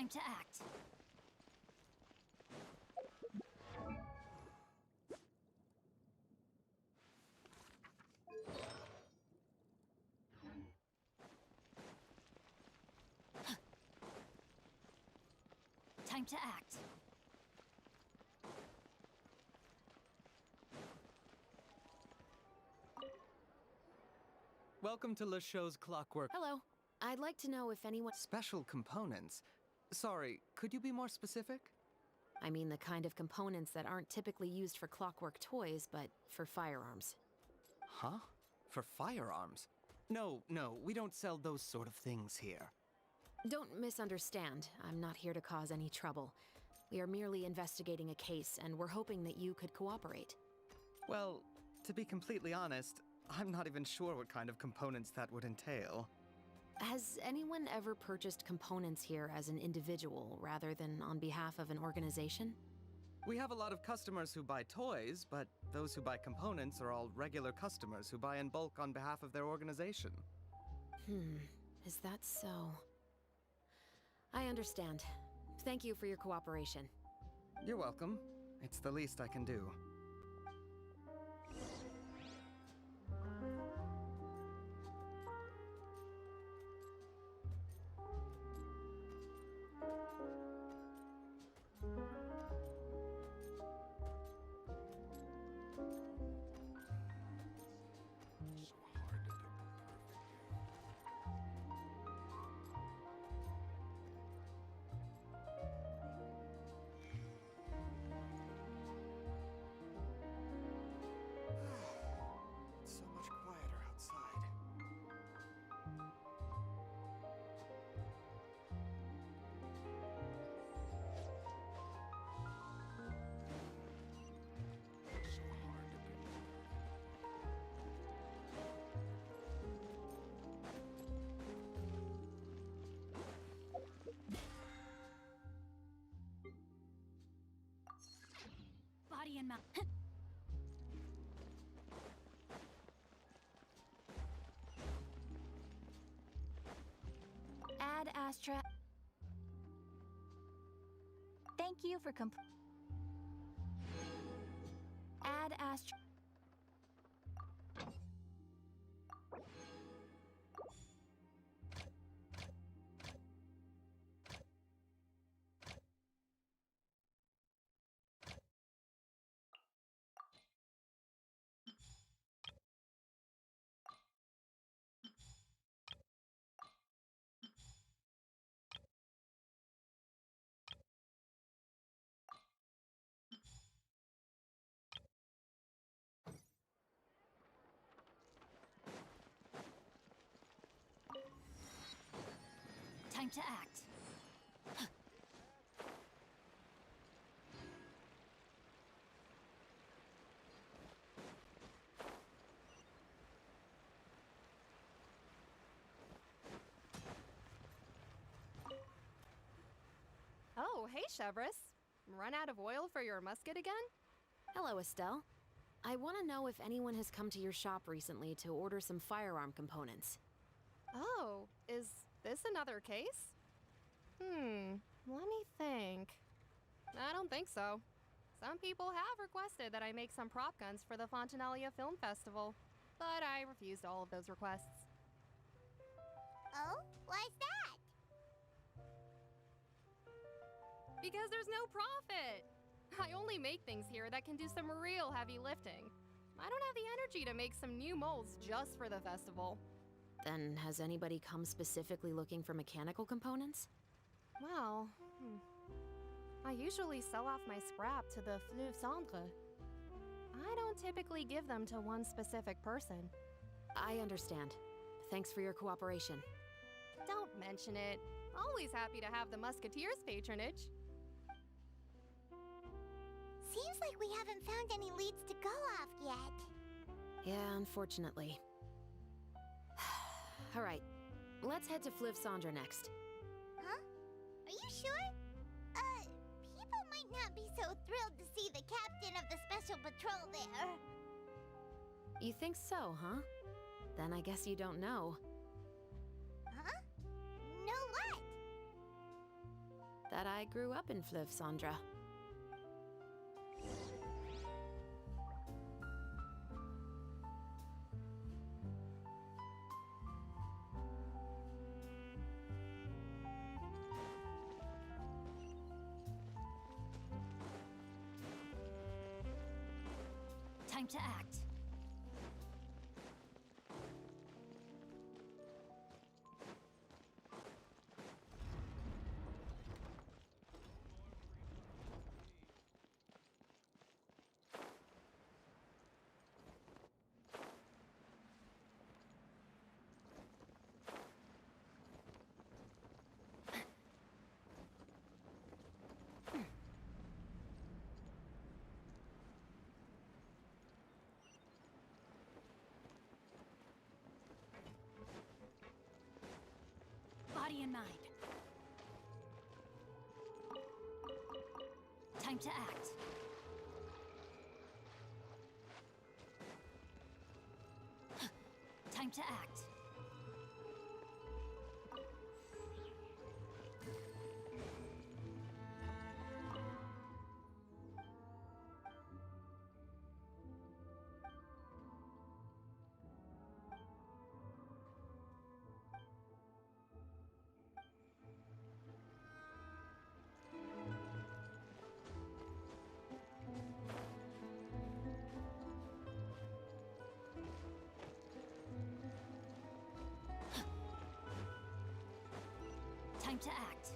Time to act. Time to act. Welcome to Le Show's Clockwork. Hello. I'd like to know if anyone... Special components? Sorry, could you be more specific? I mean the kind of components that aren't typically used for clockwork toys, but for firearms. Huh? For firearms? No, we don't sell those sort of things here. Don't misunderstand. I'm not here to cause any trouble. We are merely investigating a case, and we're hoping that you could cooperate. Well, to be completely honest, I'm not even sure what kind of components that would entail. Has anyone ever purchased components here as an individual rather than on behalf of an organization? We have a lot of customers who buy toys, but those who buy components are all regular customers who buy in bulk on behalf of their organization. Is that so? I understand. Thank you for your cooperation. You're welcome. It's the least I can do. So much quieter outside. Body and mouth. Add Astra. Thank you for Add Astra. Time to act. Oh, hey, Chevris. Run out of oil for your musket again? Hello, Estelle. I want to know if anyone has come to your shop recently to order some firearm components. Oh, is this another case? Let me think. I don't think so. Some people have requested that I make some prop guns for the Fontanalia Film Festival, but I refused all of those requests. Oh? Why's that? Because there's no profit! I only make things here that can do some real heavy lifting. I don't have the energy to make some new molds just for the festival. Then has anybody come specifically looking for mechanical components? Well, I usually sell off my scrap to the Fleuve Cendre. I don't typically give them to one specific person. I understand. Thanks for your cooperation. Don't mention it. Always happy to have the Musketeers' patronage. Seems like we haven't found any leads to go off yet. Yeah, unfortunately. All right, let's head to Fleuve Cendre next. Huh? Are you sure? People might not be so thrilled to see the captain of the special patrol there. You think so, huh? Then I guess you don't know. Huh? Know what? that I grew up in Fleuve Sandra. Time to act. Body and mind. Time to act. Time to act. Time to act.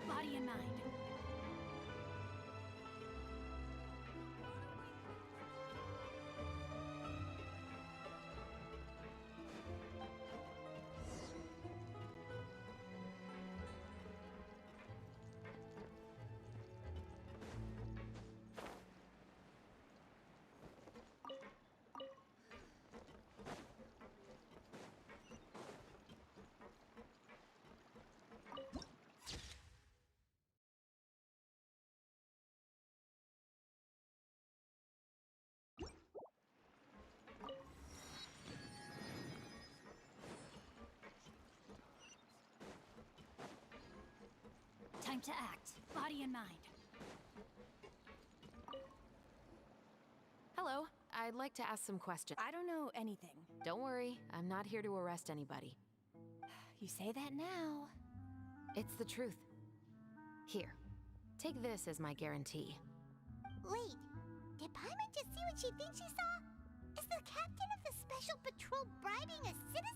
Body and mind. Time to act. Body and mind. Hello, I'd like to ask some questions. I don't know anything. Don't worry, I'm not here to arrest anybody. You say that now. It's the truth. Here, take this as my guarantee. Wait, did Paimon just see what she thinks she saw? Is the captain of the Special Patrol bribing a citizen?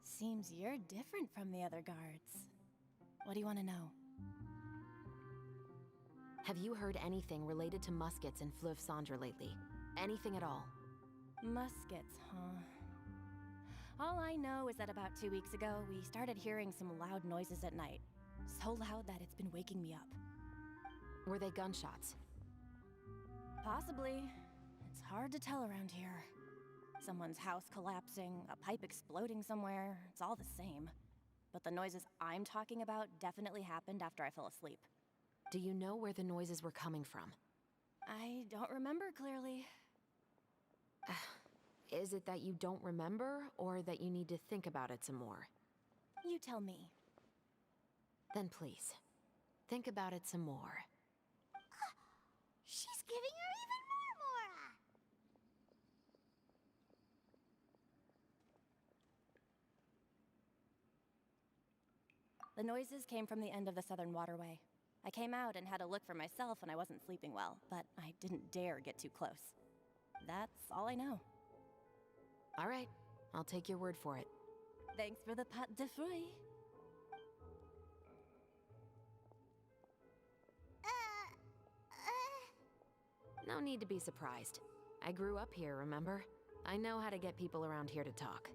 Seems you're different from the other guards. What do you want to know? Have you heard anything related to muskets in Fleuve Sandra lately? Anything at all? Muskets, huh? All I know is that about 2 weeks ago, we started hearing some loud noises at night. So loud that it's been waking me up. Were they gunshots? Possibly. It's hard to tell around here. Someone's house collapsing, a pipe exploding somewhere, it's all the same. But the noises I'm talking about definitely happened after I fell asleep. Do you know where the noises were coming from? I don't remember clearly. Is it that you don't remember, or that you need to think about it some more? You tell me. Then please, think about it some more. The noises came from the end of the Southern Waterway. I came out and had a look for myself when I wasn't sleeping well, but I didn't dare get too close. That's all I know. All right, I'll take your word for it. Thanks for the pâte de fruits. No need to be surprised. I grew up here, remember? I know how to get people around here to talk.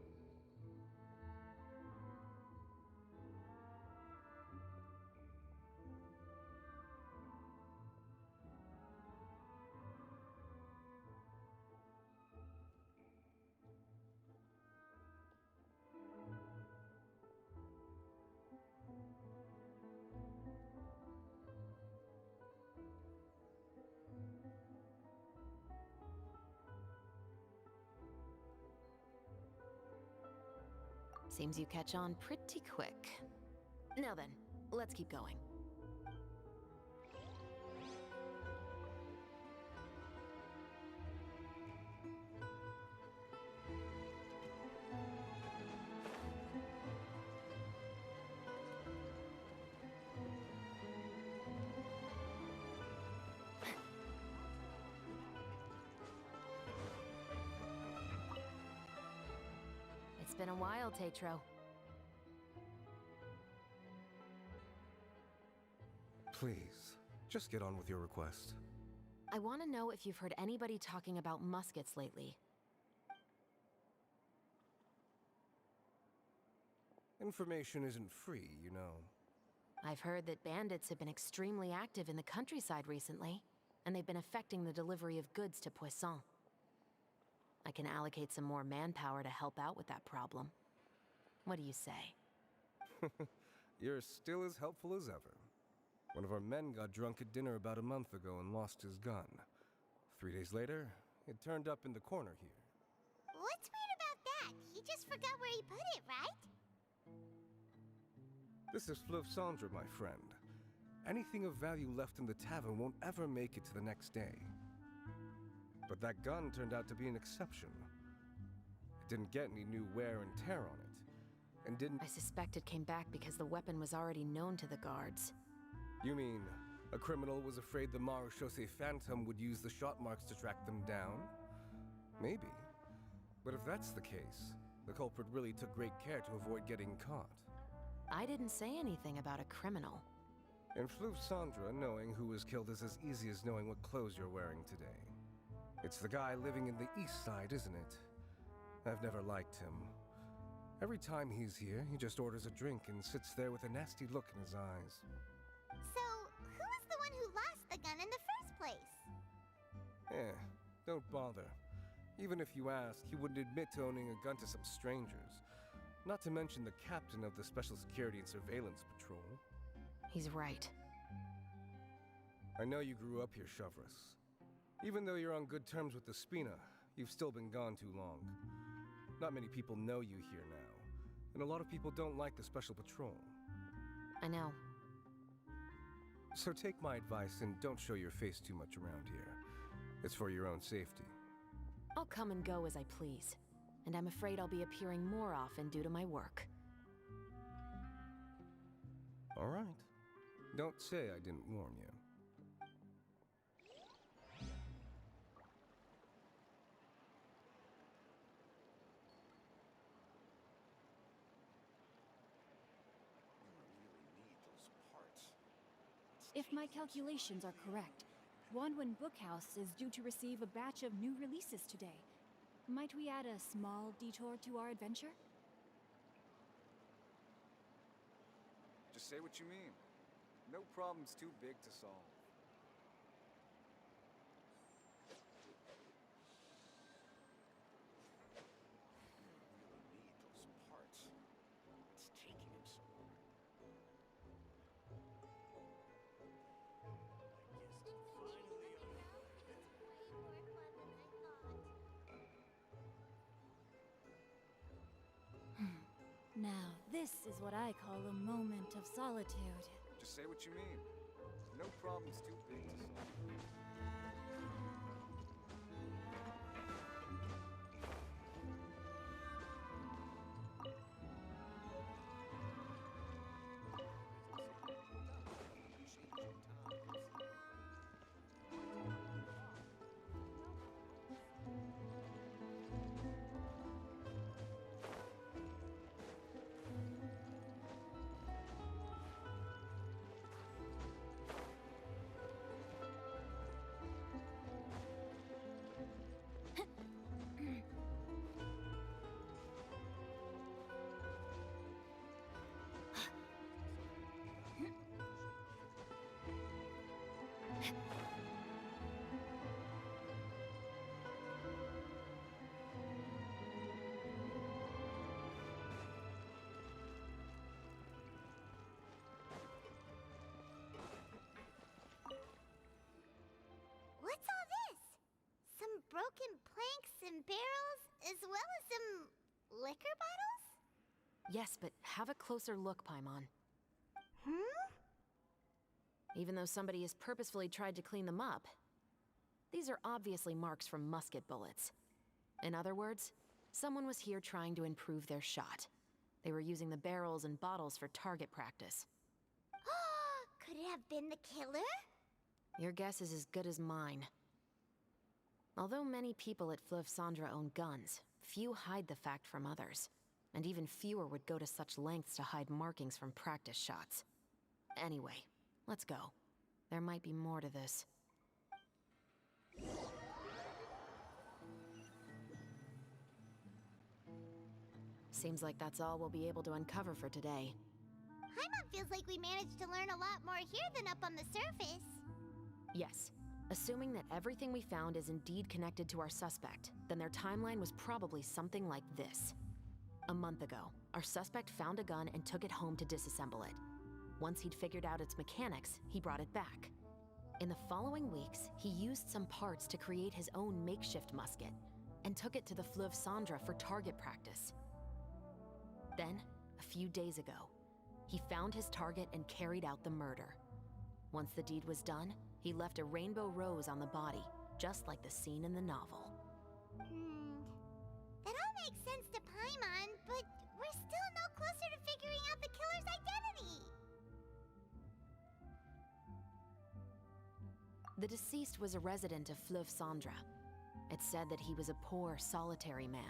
Seems you catch on pretty quick. Now then, let's keep going. It's been a while, Tetro. Please, just get on with your request. I want to know if you've heard anybody talking about muskets lately. Information isn't free, you know. I've heard that bandits have been extremely active in the countryside recently, and they've been affecting the delivery of goods to Poisson. I can allocate some more manpower to help out with that problem. What do you say? You're still as helpful as ever. One of our men got drunk at dinner about a month ago and lost his gun. 3 days later, it turned up in the corner here. What's weird about that? He just forgot where he put it, right? This is Fleuve Cendre, my friend. Anything of value left in the tavern won't ever make it to the next day. But that gun turned out to be an exception. It didn't get any new wear and tear on it, and didn't... I suspect it came back because the weapon was already known to the guards. You mean, a criminal was afraid the Marechaussee Phantom would use the shot marks to track them down? Maybe. But if that's the case, the culprit really took great care to avoid getting caught. I didn't say anything about a criminal. In Fleuve Cendre, knowing who was killed is as easy as knowing what clothes you're wearing today. It's the guy living in the east side, isn't it? I've never liked him. Every time he's here, he just orders a drink and sits there with a nasty look in his eyes. So, who was the one who lost the gun in the first place? Don't bother. Even if you ask, he wouldn't admit to owning a gun to some strangers. Not to mention the captain of the Special Security and Surveillance Patrol. He's right. I know you grew up here, Chevreuse. Even though you're on good terms with the Spina, you've still been gone too long. Not many people know you here now, and a lot of people don't like the Special Patrol. I know. So take my advice and don't show your face too much around here. It's for your own safety. I'll come and go as I please, and I'm afraid I'll be appearing more often due to my work. All right. Don't say I didn't warn you. If my calculations are correct, Wanwen Bookhouse is due to receive a batch of new releases today. Might we add a small detour to our adventure? Just say what you mean. No problem's too big to solve. Now, this is what I call a moment of solitude. Just say what you mean. No problem's too big to solve. broken planks and barrels, as well as some liquor bottles? Yes, but have a closer look, Paimon. Hmm? Even though somebody has purposefully tried to clean them up, these are obviously marks from musket bullets. In other words, someone was here trying to improve their shot. They were using the barrels and bottles for target practice. Could it have been the killer? Your guess is as good as mine. Although many people at Fleuve Cendra own guns, few hide the fact from others. And even fewer would go to such lengths to hide markings from practice shots. Anyway, let's go. There might be more to this. Seems like that's all we'll be able to uncover for today. Paimon feels like we managed to learn a lot more here than up on the surface. Yes. Assuming that everything we found is indeed connected to our suspect, then their timeline was probably something like this. A month ago, our suspect found a gun and took it home to disassemble it. Once he'd figured out its mechanics, he brought it back. In the following weeks, he used some parts to create his own makeshift musket, and took it to the Fleuve Cendra for target practice. Then, a few days ago, he found his target and carried out the murder. Once the deed was done, he left a rainbow rose on the body, just like the scene in the novel. That all makes sense to Paimon, but we're still no closer to figuring out the killer's identity. The deceased was a resident of Fleuve Cendra. It's said that he was a poor, solitary man.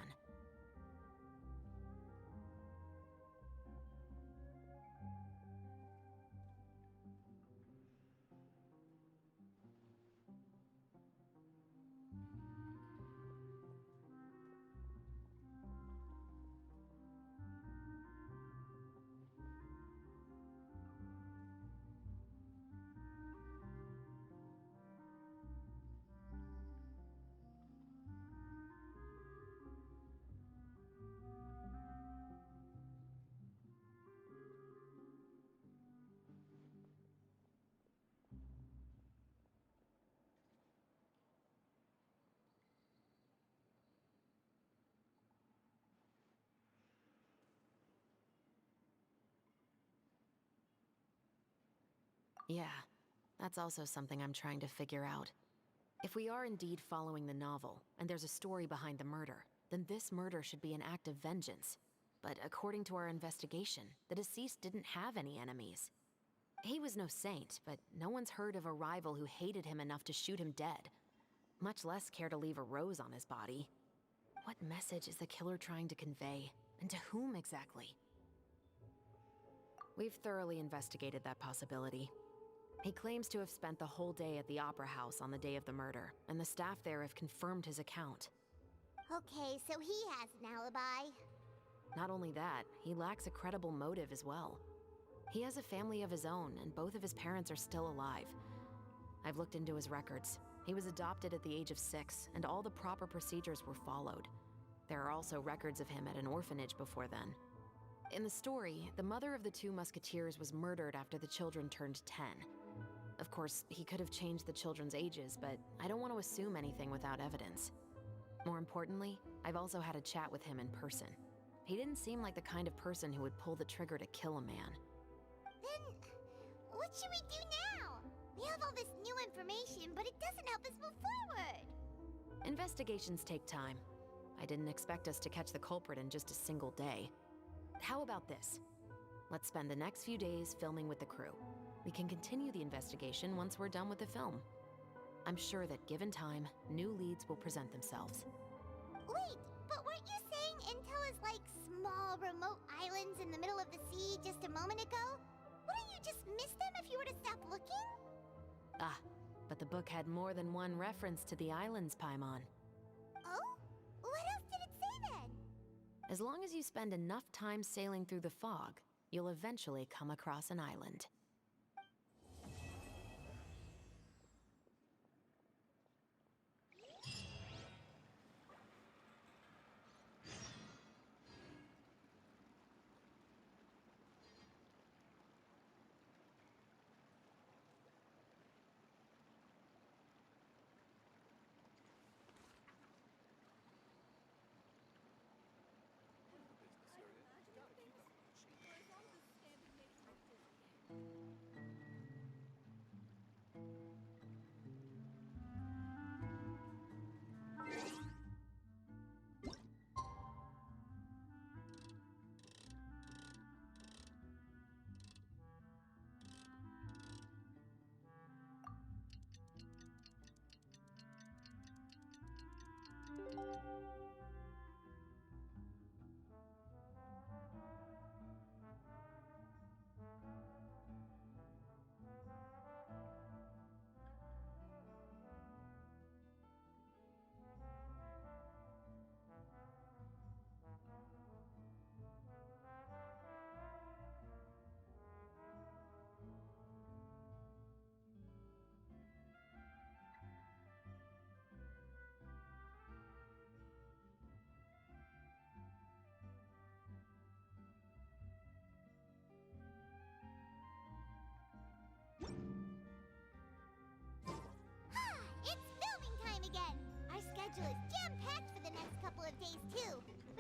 Yeah, that's also something I'm trying to figure out. If we are indeed following the novel, and there's a story behind the murder, then this murder should be an act of vengeance. But according to our investigation, the deceased didn't have any enemies. He was no saint, but no one's heard of a rival who hated him enough to shoot him dead, much less care to leave a rose on his body. What message is the killer trying to convey, and to whom exactly? We've thoroughly investigated that possibility. He claims to have spent the whole day at the Opera House on the day of the murder, and the staff there have confirmed his account. Okay, so he has an alibi. Not only that, he lacks a credible motive as well. He has a family of his own, and both of his parents are still alive. I've looked into his records. He was adopted at the age of 6, and all the proper procedures were followed. There are also records of him at an orphanage before then. In the story, the mother of the 2 musketeers was murdered after the children turned 10. Of course, he could have changed the children's ages, but I don't want to assume anything without evidence. More importantly, I've also had a chat with him in person. He didn't seem like the kind of person who would pull the trigger to kill a man. Then, what should we do now? We have all this new information, but it doesn't help us move forward. Investigations take time. I didn't expect us to catch the culprit in just a single day. How about this? Let's spend the next few days filming with the crew. We can continue the investigation once we're done with the film. I'm sure that given time, new leads will present themselves. Wait, but weren't you saying intel is like small, remote islands in the middle of the sea just a moment ago? Wouldn't you just miss them if you were to stop looking? Ah, but the book had more than one reference to the islands, Paimon. Oh? What else did it say then? As long as you spend enough time sailing through the fog, you'll eventually come across an island.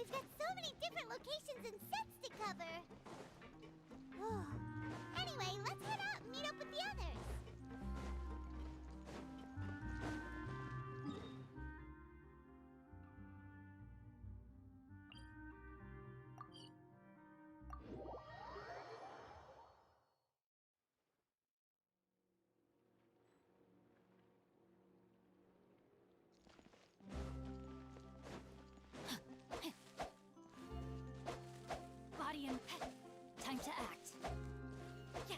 We've got so many different locations and sets to cover. Anyway, let's head out and meet up with the others. Body and time to act. Yeah.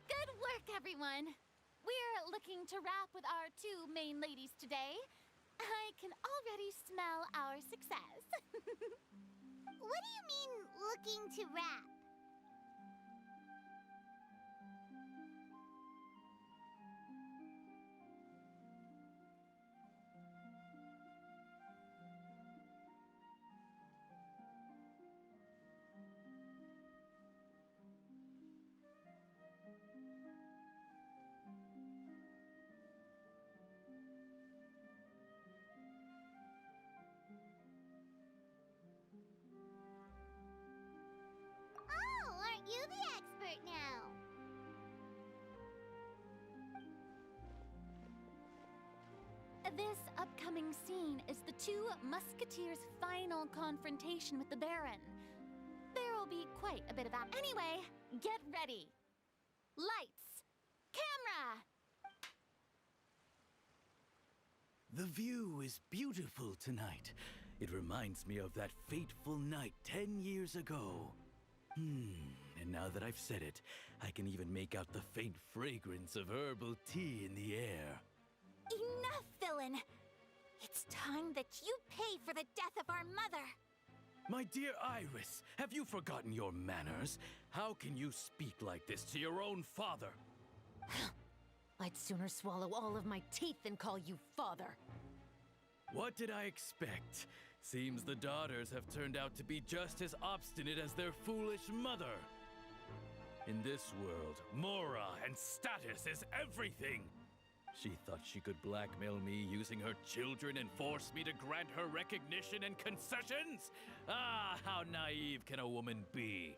Good work, everyone. We're looking to wrap with our two main ladies today. I can already smell our success. What do you mean, looking to wrap? Oh, aren't you the expert now? This upcoming scene is the two musketeers' final confrontation with the Baron. There will be quite a bit of action. Anyway, get ready. Lights, camera. The view is beautiful tonight. It reminds me of that fateful night 10 years ago. And now that I've said it, I can even make out the faint fragrance of herbal tea in the air. Enough, villain! It's time that you pay for the death of our mother! My dear Iris, have you forgotten your manners? How can you speak like this to your own father? I'd sooner swallow all of my teeth than call you father. What did I expect? Seems the daughters have turned out to be just as obstinate as their foolish mother. In this world, Mora and status is everything. She thought she could blackmail me using her children and force me to grant her recognition and concessions? Ah, how naive can a woman be?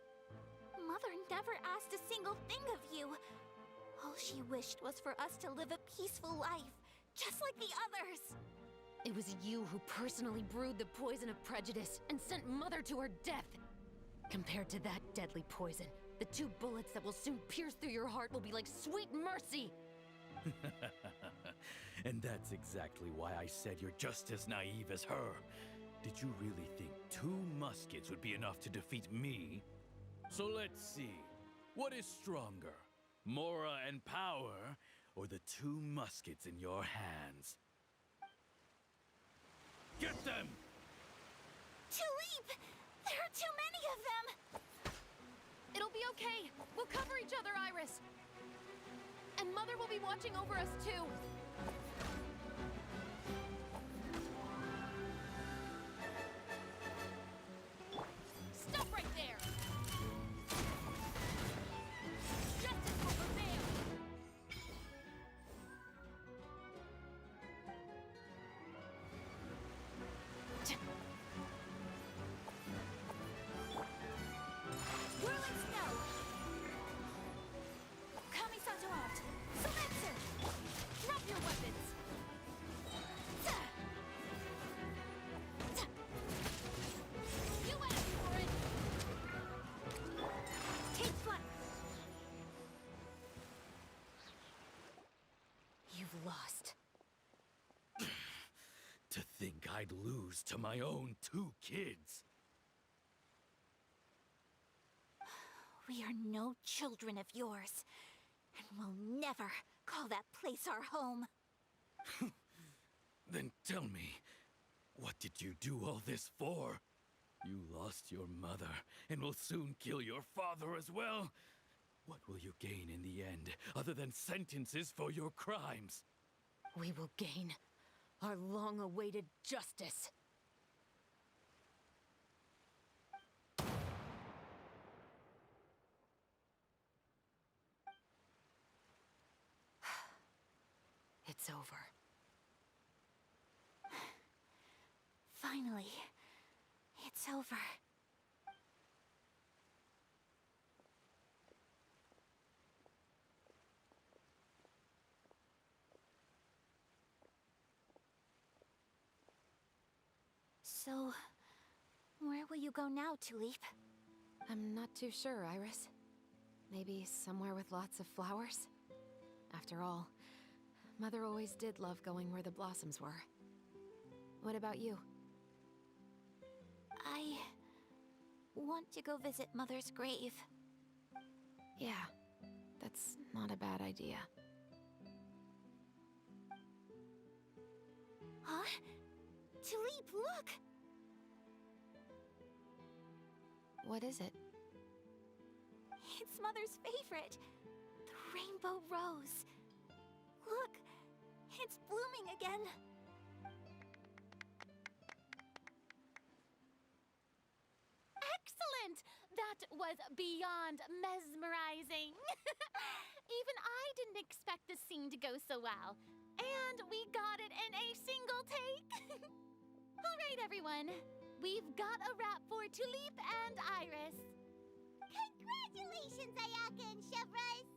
Mother never asked a single thing of you. All she wished was for us to live a peaceful life, just like the others. It was you who personally brewed the poison of prejudice and sent Mother to her death. Compared to that deadly poison, the two bullets that will soon pierce through your heart will be like sweet mercy. And that's exactly why I said you're just as naive as her. Did you really think 2 muskets would be enough to defeat me? So let's see. What is stronger? Mora and power, or the 2 muskets in your hands? Get them! Tulip! There are too many of them! It'll be okay. We'll cover each other, Iris. And Mother will be watching over us, too. Stop right there! Justice will prevail! Whirling snow! Kamisato out! Semetsu! Drop I'd lose to my own 2 kids. We are no children of yours, and we'll never call that place our home. Then tell me, what did you do all this for? You lost your mother, and will soon kill your father as well. What will you gain in the end, other than sentences for your crimes? We will gain our long-awaited justice. It's over. Finally, it's over. So, where will you go now, Tulip? I'm not too sure, Iris. Maybe somewhere with lots of flowers? After all, Mother always did love going where the blossoms were. What about you? I want to go visit Mother's grave. Yeah, that's not a bad idea. Huh? Tulip, look! What is it? It's Mother's favorite. The rainbow rose. Look, it's blooming again. Excellent! That was beyond mesmerizing. Even I didn't expect the scene to go so well. And we got it in a single take. All right, everyone. We've got a wrap for Tulip and Iris. Congratulations, Ayaka and Chevrolet!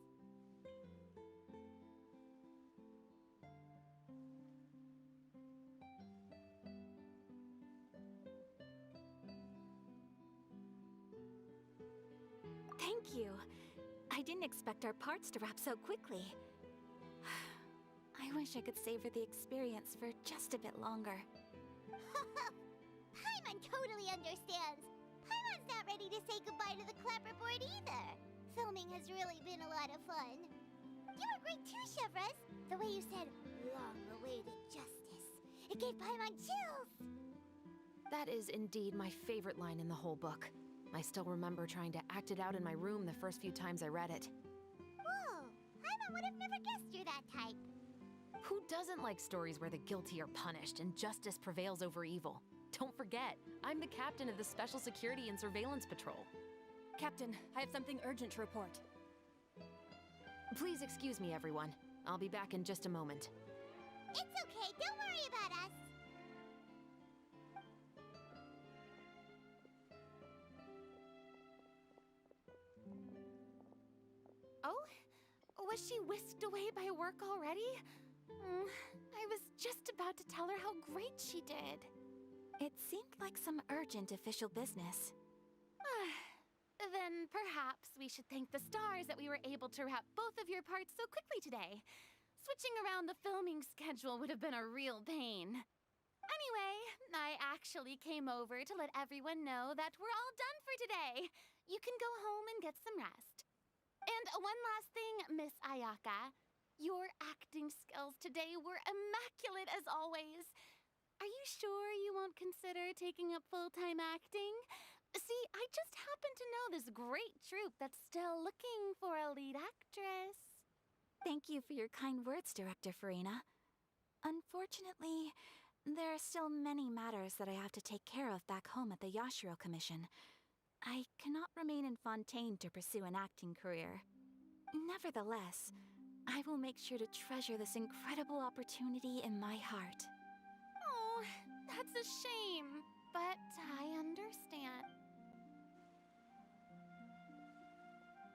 Thank you. I didn't expect our parts to wrap so quickly. I wish I could savor the experience for just a bit longer. Paimon totally understands. Paimon's not ready to say goodbye to the clapperboard either. Filming has really been a lot of fun. You were great too, Chevrolet. The way you said, long-awaited justice. It gave Paimon chills. That is indeed my favorite line in the whole book. I still remember trying to act it out in my room the first few times I read it. Whoa, Paimon would have never guessed you're that type. Who doesn't like stories where the guilty are punished and justice prevails over evil? Don't forget, I'm the captain of the Special Security and Surveillance Patrol. Captain, I have something urgent to report. Please excuse me, everyone. I'll be back in just a moment. It's okay, don't worry about us. Oh? Was she whisked away by work already? I was just about to tell her how great she did. It seemed like some urgent official business. Then perhaps we should thank the stars that we were able to wrap both of your parts so quickly today. Switching around the filming schedule would have been a real pain. Anyway, I actually came over to let everyone know that we're all done for today. You can go home and get some rest. And one last thing, Miss Ayaka. Your acting skills today were immaculate as always. Are you sure you won't consider taking up full-time acting? See, I just happen to know this great troupe that's still looking for a lead actress. Thank you for your kind words, Director Farina. Unfortunately, there are still many matters that I have to take care of back home at the Yashiro Commission. I cannot remain in Fontaine to pursue an acting career. Nevertheless, I will make sure to treasure this incredible opportunity in my heart. Oh, that's a shame, but I understand.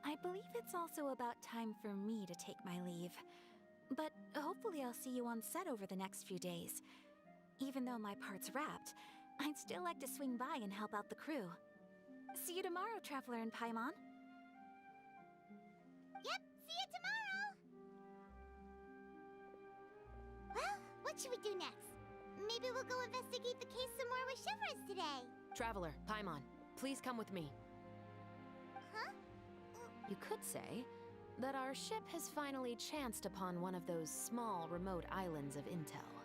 I believe it's also about time for me to take my leave. But hopefully I'll see you on set over the next few days. Even though my part's wrapped, I'd still like to swing by and help out the crew. See you tomorrow, Traveler and Paimon. Yep, see you tomorrow! Well, what should we do next? Maybe maybe we'll go investigate the case some more with Chevres today. Traveler, Paimon, please come with me. Huh? You could say that our ship has finally chanced upon one of those small, remote islands of intel.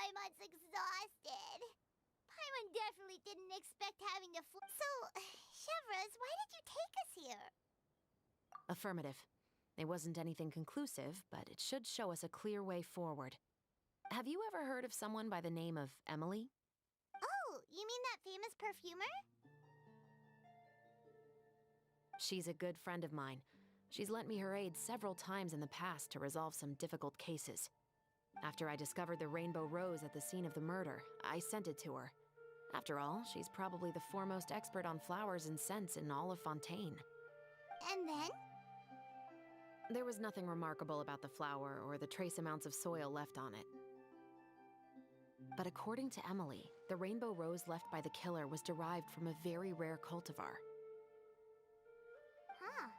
Paimon's exhausted. Paimon definitely didn't expect having to So, Chevres, why did you take us here? Affirmative. It wasn't anything conclusive, but it should show us a clear way forward. Have you ever heard of someone by the name of Emily? Oh, you mean that famous perfumer? She's a good friend of mine. She's lent me her aid several times in the past to resolve some difficult cases. After I discovered the rainbow rose at the scene of the murder, I sent it to her. After all, she's probably the foremost expert on flowers and scents in all of Fontaine. And then? There was nothing remarkable about the flower or the trace amounts of soil left on it. But according to Emily, the rainbow rose left by the killer was derived from a very rare cultivar. Huh.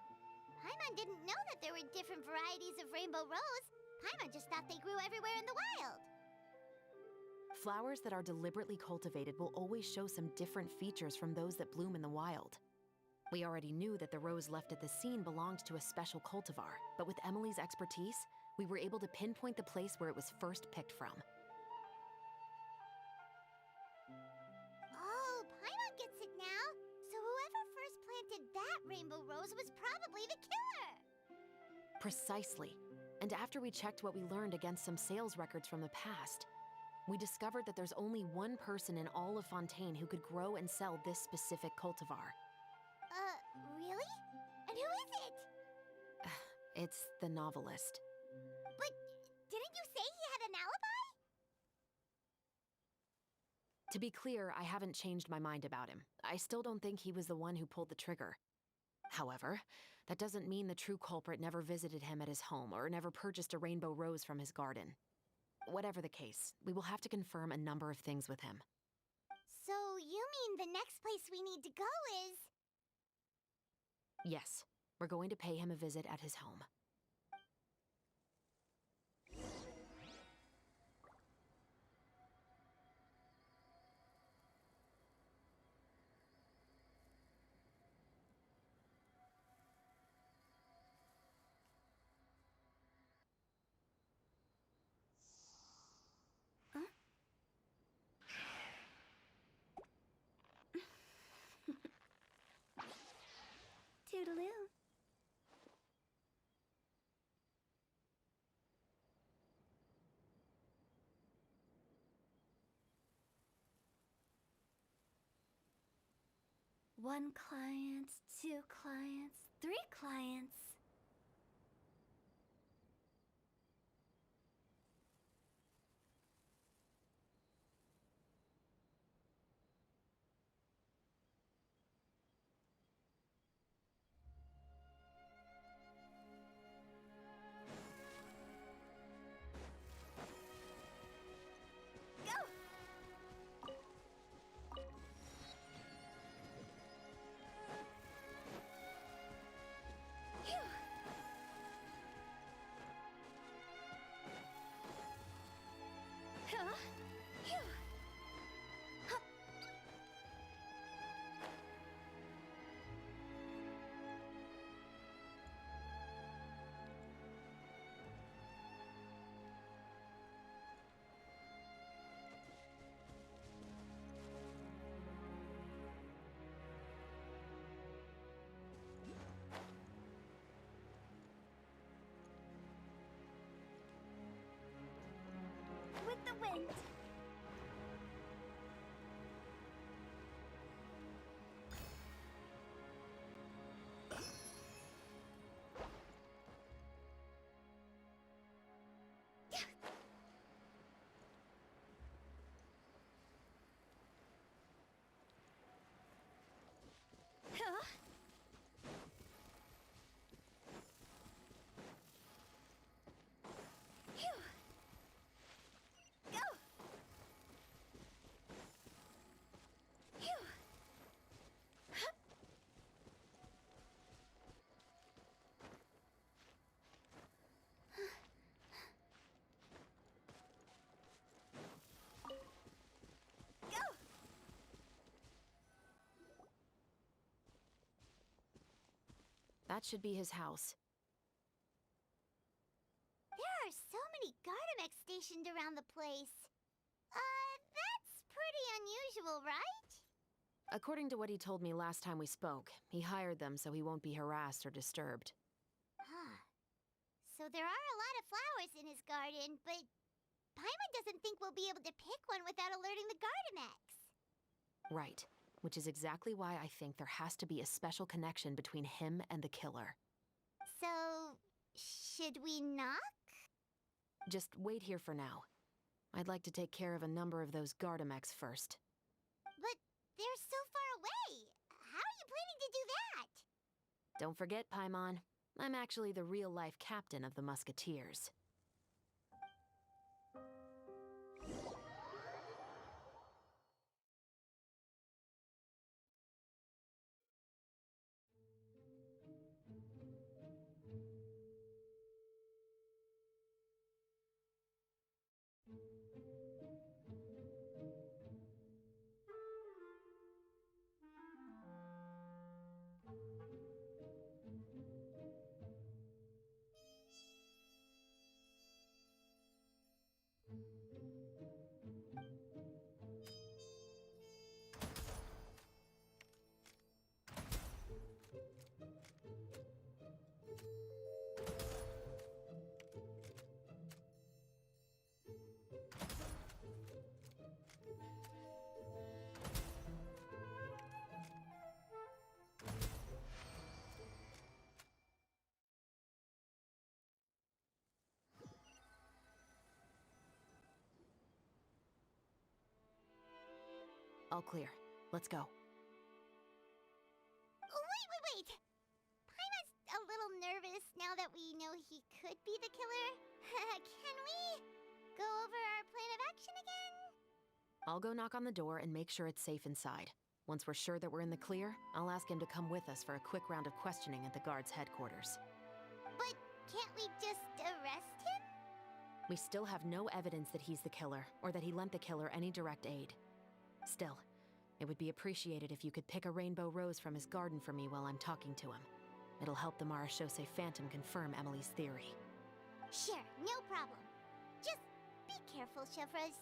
Paimon didn't know that there were different varieties of rainbow rose. Paimon just thought they grew everywhere in the wild. Flowers that are deliberately cultivated will always show some different features from those that bloom in the wild. We already knew that the rose left at the scene belonged to a special cultivar, but with Emily's expertise, we were able to pinpoint the place where it was first picked from. Oh, Paimon gets it now. So whoever first planted that rainbow rose was probably the killer. Precisely. And after we checked what we learned against some sales records from the past, we discovered that there's only one person in all of Fontaine who could grow and sell this specific cultivar. Really? And who is it? It's the novelist. But didn't you say he had an alibi? To be clear, I haven't changed my mind about him. I still don't think he was the one who pulled the trigger. However, that doesn't mean the true culprit never visited him at his home or never purchased a rainbow rose from his garden. Whatever the case, we will have to confirm a number of things with him. So you mean the next place we need to go is... Yes, we're going to pay him a visit at his home. Toodaloo. One client, two clients, three clients. With the wind. That should be his house. There are so many Gardamex stationed around the place. That's pretty unusual, right? According to what he told me last time we spoke, he hired them so he won't be harassed or disturbed. Huh. So there are a lot of flowers in his garden, but Paimon doesn't think we'll be able to pick one without alerting the Gardemex. Right. Which is exactly why I think there has to be a special connection between him and the killer. So, should we knock? Just wait here for now. I'd like to take care of a number of those Gardemex first. But they're so far away. How are you planning to do that? Don't forget, Paimon, I'm actually the real-life captain of the Musketeers. All clear. Let's go. Oh, wait! Paimon's a little nervous now that we know he could be the killer. Can we go over our plan of action again? I'll go knock on the door and make sure it's safe inside. Once we're sure that we're in the clear, I'll ask him to come with us for a quick round of questioning at the guard's headquarters. But can't we just arrest him? We still have no evidence that he's the killer, or that he lent the killer any direct aid. Still, it would be appreciated if you could pick a rainbow rose from his garden for me while I'm talking to him. It'll help the Marachose Phantom confirm Emily's theory. Sure, no problem. Just be careful, Chevres.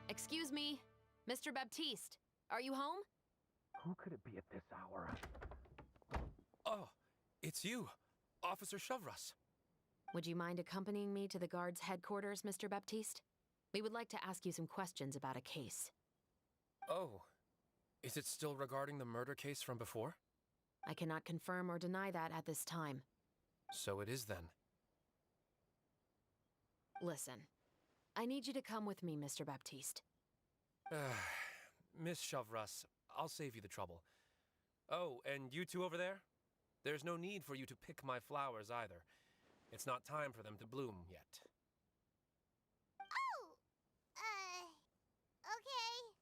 Excuse me, Mr. Baptiste, are you home? Who could it be at this hour? Oh, it's you, Officer Chevres. Would you mind accompanying me to the guard's headquarters, Mr. Baptiste? We would like to ask you some questions about a case. Oh, is it still regarding the murder case from before? I cannot confirm or deny that at this time. So it is then. Listen, I need you to come with me, Mr. Baptiste. Miss Chevres, I'll save you the trouble. Oh, and you two over there? There's no need for you to pick my flowers either. It's not time for them to bloom yet. Oh! Okay.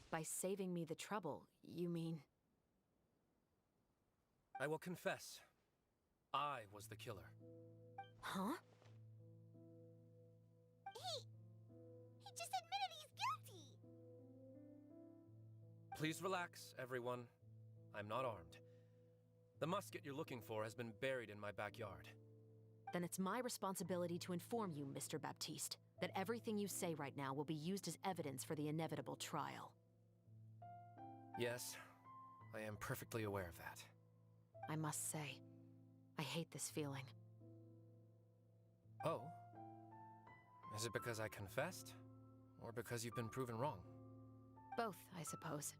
By saving me the trouble, you mean... I will confess. I was the killer. Huh? He just admitted he's guilty! Please relax, everyone. I'm not armed. The musket you're looking for has been buried in my backyard. Then it's my responsibility to inform you, Mr. Baptiste, that everything you say right now will be used as evidence for the inevitable trial. Yes, I am perfectly aware of that. I must say, I hate this feeling. Oh? Is it because I confessed? Or because you've been proven wrong? Both, I suppose.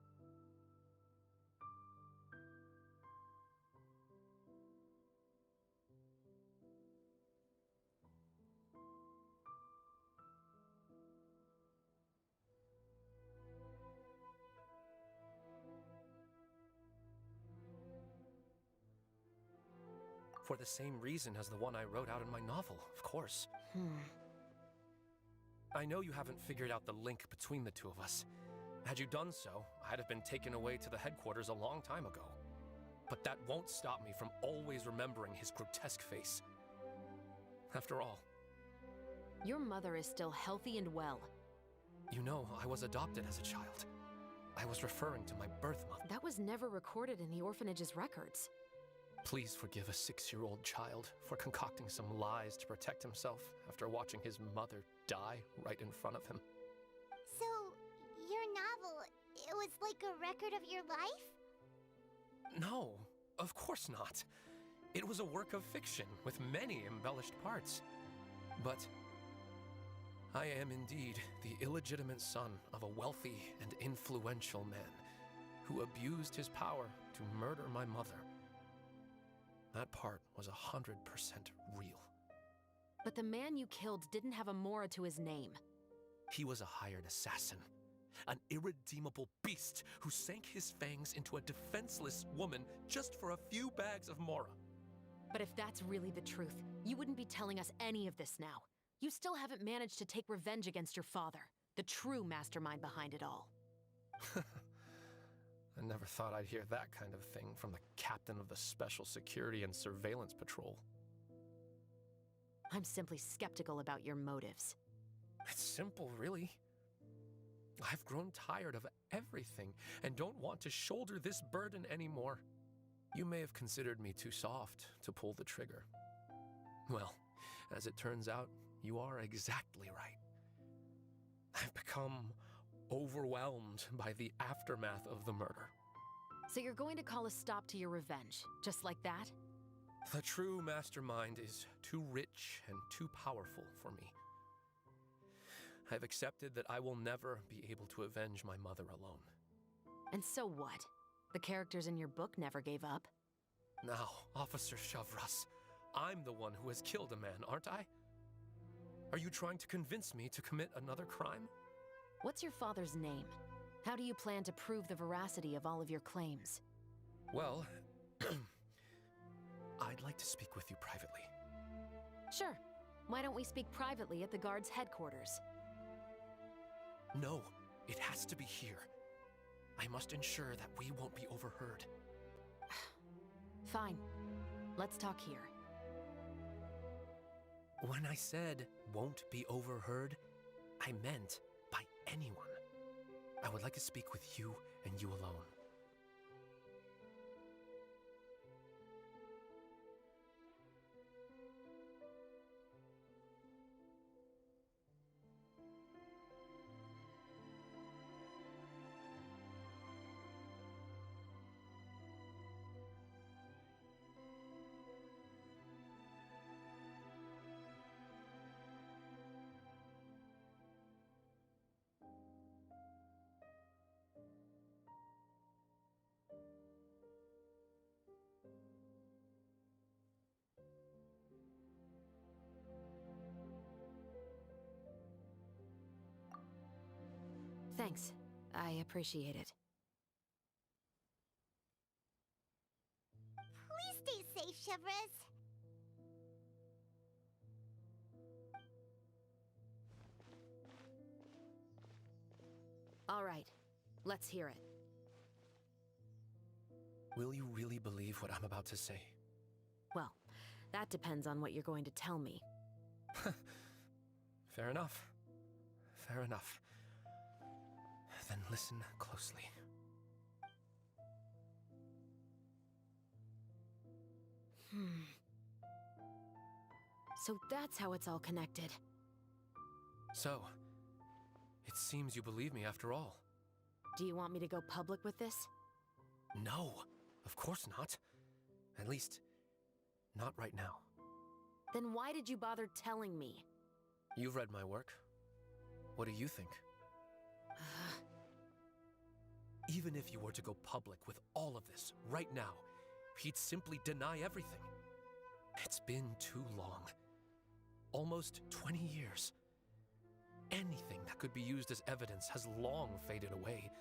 For the same reason as the one I wrote out in my novel, of course. I know you haven't figured out the link between the two of us. Had you done so, I'd have been taken away to the headquarters a long time ago. But that won't stop me from always remembering his grotesque face. After all, Your mother is still healthy and well. you know, I was adopted as a child. I was referring to my birth mother. That was never recorded in the orphanage's records. Please forgive a 6-year-old child for concocting some lies to protect himself after watching his mother die right in front of him. So, your novel, it was like a record of your life? No, of course not. It was a work of fiction with many embellished parts. But I am indeed the illegitimate son of a wealthy and influential man who abused his power to murder my mother. That part was 100% real. But the man you killed didn't have a Mora to his name. He was a hired assassin, an irredeemable beast who sank his fangs into a defenseless woman just for a few bags of Mora. But if that's really the truth, you wouldn't be telling us any of this now. You still haven't managed to take revenge against your father, the true mastermind behind it all. I never thought I'd hear that kind of thing from the captain of the Special Security and Surveillance Patrol. I'm simply skeptical about your motives. It's simple, really. I've grown tired of everything and don't want to shoulder this burden anymore. You may have considered me too soft to pull the trigger. Well, as it turns out, you are exactly right. I've become overwhelmed by the aftermath of the murder. So you're going to call a stop to your revenge, just like that? The true mastermind is too rich and too powerful for me. I've accepted that I will never be able to avenge my mother alone. And so what? The characters in your book never gave up. Now, Officer Shavras, I'm the one who has killed a man, aren't I? Are you trying to convince me to commit another crime? What's your father's name? How do you plan to prove the veracity of all of your claims? Well, I'd like to speak with you privately. Sure. Why don't we speak privately at the guard's headquarters? No, it has to be here. I must ensure that we won't be overheard. Fine. Let's talk here. When I said won't be overheard, I meant by anyone. I would like to speak with you and you alone. Thanks. I appreciate it. Please stay safe, Chevres. All right. Let's hear it. Will you really believe what I'm about to say? Well, that depends on what you're going to tell me. Fair enough. Fair enough. Then listen closely. So that's how it's all connected. So, it seems you believe me after all. Do you want me to go public with this? No, of course not. At least, not right now. Then why did you bother telling me? You've read my work. What do you think? Even if you were to go public with all of this right now, he'd simply deny everything. It's been too long. Almost 20 years. Anything that could be used as evidence has long faded away.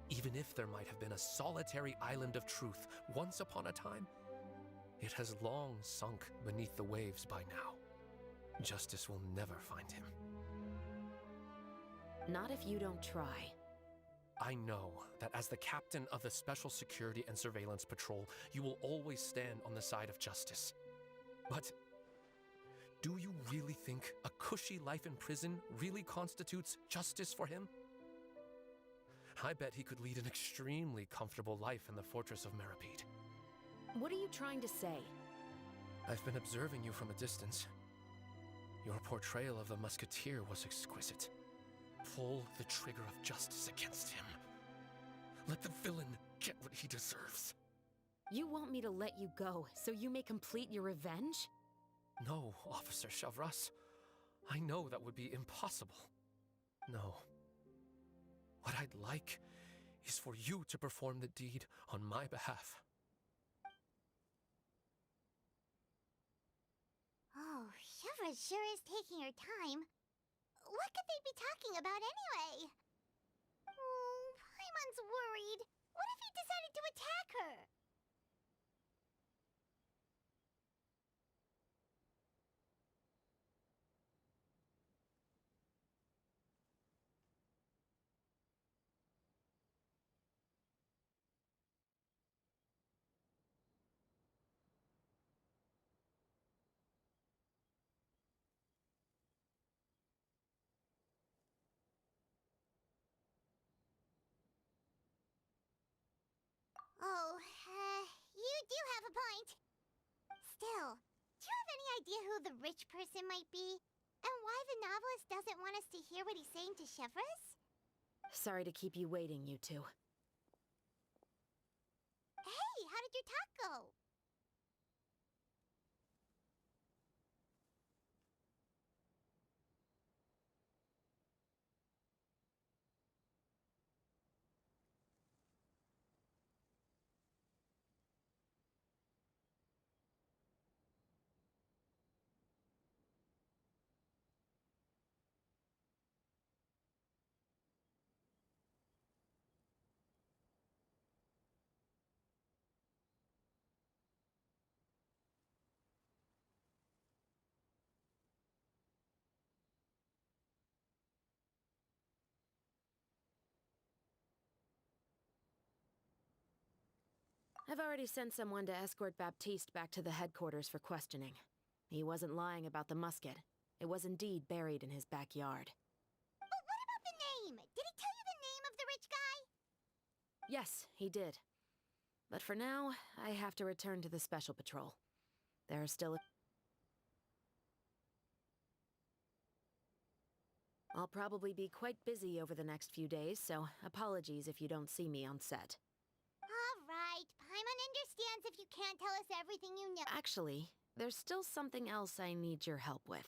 Even if there might have been a solitary island of truth once upon a time, It has long sunk beneath the waves by now. Justice will never find him. Not if you don't try. I know that as the captain of the Special Security and Surveillance Patrol, you will always stand on the side of justice. But do you really think a cushy life in prison really constitutes justice for him? I bet he could lead an extremely comfortable life in the fortress of Meripede. What are you trying to say? I've been observing you from a distance. Your portrayal of the musketeer was exquisite. Pull the trigger of justice against him. Let the villain get what he deserves. You want me to let you go so you may complete your revenge? No, Officer Chavras. I know that would be impossible. No. What I'd like is for you to perform the deed on my behalf. Oh, Shivra sure is taking her time. What could they be talking about anyway? Oh, Paimon's worried. What if he decided to attack her? Oh, you do have a point. Still, do you have any idea who the rich person might be? And why the novelist doesn't want us to hear what he's saying to Chevres? Sorry to keep you waiting, you two. Hey, how did your talk go? I've already sent someone to escort Baptiste back to the headquarters for questioning. He wasn't lying about the musket. It was indeed buried in his backyard. But what about the name? Did he tell you the name of the rich guy? Yes, he did. But for now, I have to return to the Special Patrol. There are still I'll probably be quite busy over the next few days, so apologies if you don't see me on set. All right, Paimon understands if you can't tell us everything you know. Actually, there's still something else I need your help with.